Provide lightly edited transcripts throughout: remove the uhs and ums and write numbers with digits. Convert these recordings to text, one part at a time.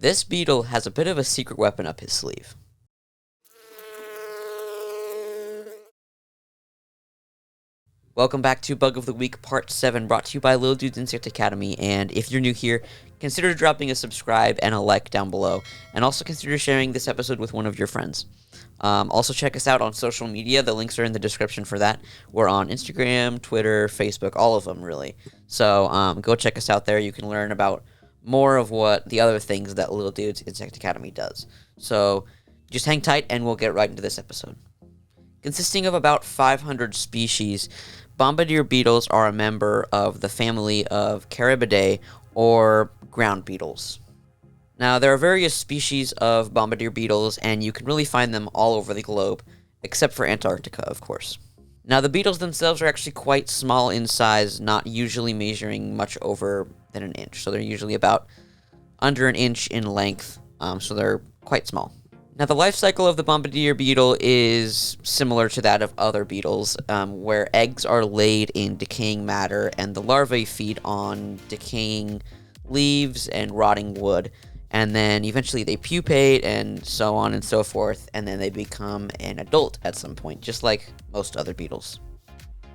This beetle has a bit of a secret weapon up his sleeve. Welcome back to Bug of the Week Part 7, brought to you by Lil Dudes Insect Academy, and if you're new here, consider dropping a subscribe and a like down below, and also consider sharing this episode with one of your friends. Also check us out on social media, the links are in the description for that. We're on Instagram, Twitter, Facebook, all of them really. So go check us out there, you can learn about more of what the other things that Lil Dudes Insect Academy does. So just hang tight and we'll get right into this episode. Consisting of about 500 species, Bombardier beetles are a member of the family of Carabidae, or ground beetles. Now, there are various species of Bombardier beetles, and you can really find them all over the globe, except for Antarctica, of course. Now, the beetles themselves are actually quite small in size, not usually measuring much over than an inch. So they're usually about under an inch in length, so they're quite small. Now, the life cycle of the Bombardier beetle is similar to that of other beetles, where eggs are laid in decaying matter, and the larvae feed on decaying leaves and rotting wood, and then eventually they pupate, and so on and so forth, and then they become an adult at some point, just like most other beetles.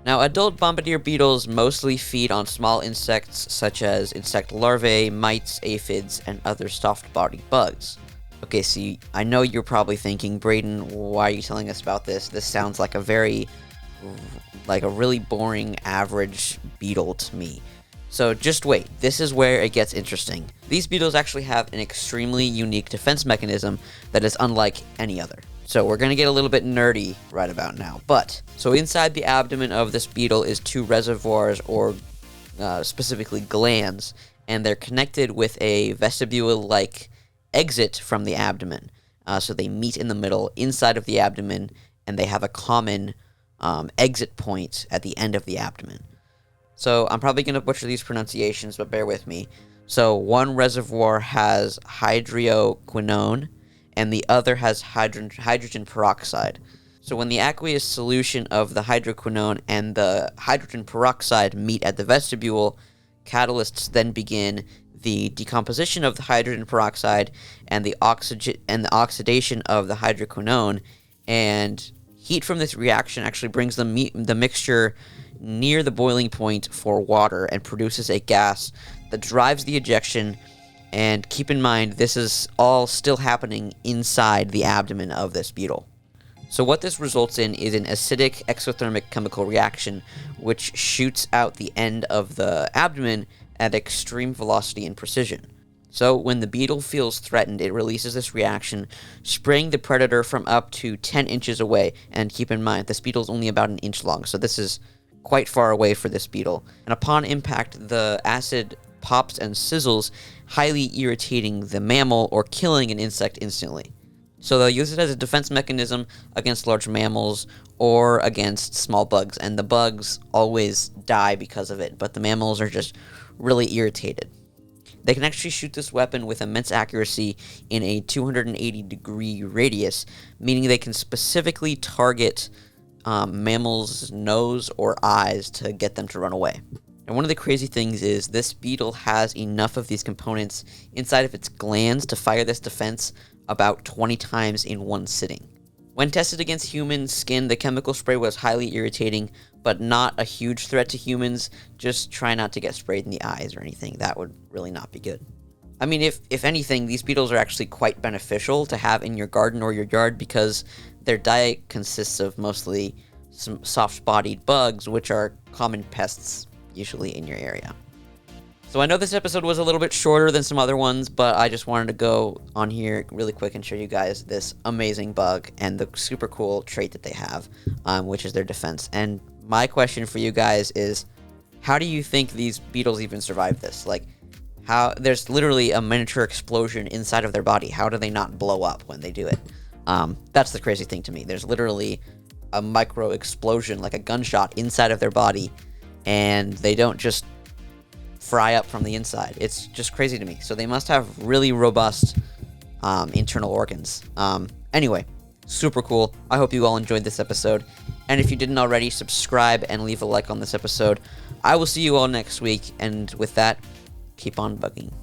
Now, adult Bombardier beetles mostly feed on small insects, such as insect larvae, mites, aphids, and other soft-bodied bugs. Okay, see, I know you're probably thinking, Bradon, why are you telling us about this? This sounds like a really boring, average beetle to me. So just wait, this is where it gets interesting. These beetles actually have an extremely unique defense mechanism that is unlike any other. So we're going to get a little bit nerdy right about now. So inside the abdomen of this beetle is two reservoirs, or specifically glands, and they're connected with a vestibule-like exit from the abdomen. So they meet in the middle inside of the abdomen, and they have a common exit point at the end of the abdomen. So I'm probably going to butcher these pronunciations, but bear with me. So one reservoir has hydroquinone, and the other has hydrogen peroxide. So when the aqueous solution of the hydroquinone and the hydrogen peroxide meet at the vestibule, catalysts then begin the decomposition of the hydrogen peroxide and the oxidation of the hydroquinone, and heat from this reaction actually brings the mixture near the boiling point for water and produces a gas that drives the ejection. And keep in mind, this is all still happening inside the abdomen of this beetle. So what this results in is an acidic exothermic chemical reaction, which shoots out the end of the abdomen at extreme velocity and precision. So when the beetle feels threatened, it releases this reaction, spraying the predator from up to 10 inches away. And keep in mind, this beetle is only about an inch long, so this is quite far away for this beetle. And upon impact, the acid pops and sizzles, highly irritating the mammal or killing an insect instantly. So they'll use it as a defense mechanism against large mammals or against small bugs, and the bugs always die because of it, but the mammals are just really irritated. They can actually shoot this weapon with immense accuracy in a 280-degree radius, meaning they can specifically target mammals' nose or eyes to get them to run away. And one of the crazy things is this beetle has enough of these components inside of its glands to fire this defense about 20 times in one sitting. When tested against human skin, the chemical spray was highly irritating, but not a huge threat to humans. Just try not to get sprayed in the eyes or anything. That would really not be good. I mean, if anything, these beetles are actually quite beneficial to have in your garden or your yard, because their diet consists of mostly some soft-bodied bugs, which are common pests usually in your area. So I know this episode was a little bit shorter than some other ones, but I just wanted to go on here really quick and show you guys this amazing bug and the super cool trait that they have, which is their defense. And my question for you guys is, how do you think these beetles even survive this? Like, how there's literally a miniature explosion inside of their body. How do they not blow up when they do it? That's the crazy thing to me. There's literally a micro explosion, like a gunshot, inside of their body, and they don't just fry up from the inside. It's just crazy to me. So they must have really robust internal organs. Anyway, super cool. I hope you all enjoyed this episode. And if you didn't already, subscribe and leave a like on this episode. I will see you all next week. And with that, keep on bugging.